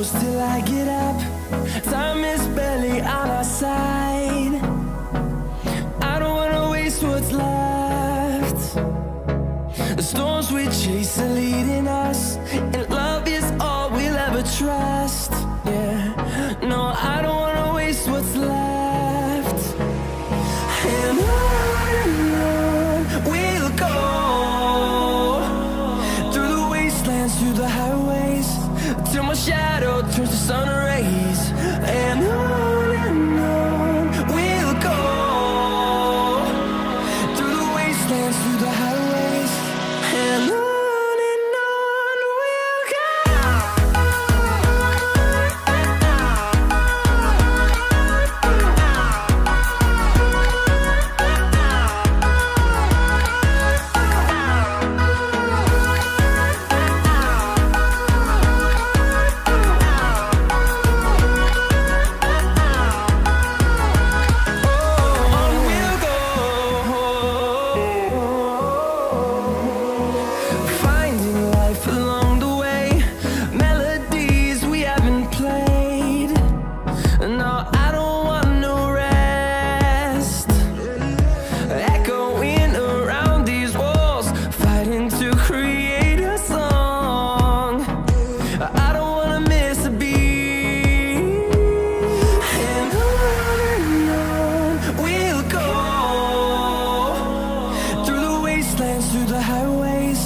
close till I get up. Time is barely on our side. I don't wanna waste what's left. The storms we chase are leading us, and love is all we'll ever trust. Yeah, no, I don't wanna waste what's left. And on we'll go, through the wastelands, through the highways, till my shadow turns to sun rays. And on we'll go, through the wastelands, through the highways, and on we'll go. Through the highways,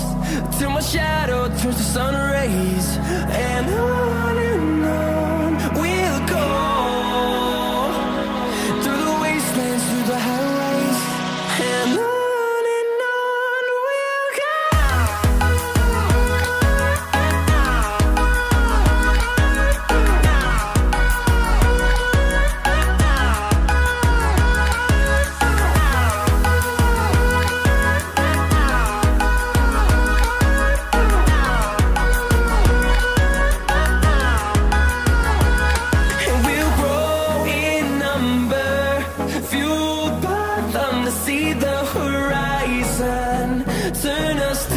till my shadow turns to sun rays. And on we'll go, through the wastelands, through the highways, and on we'll go. See the horizon, turn us to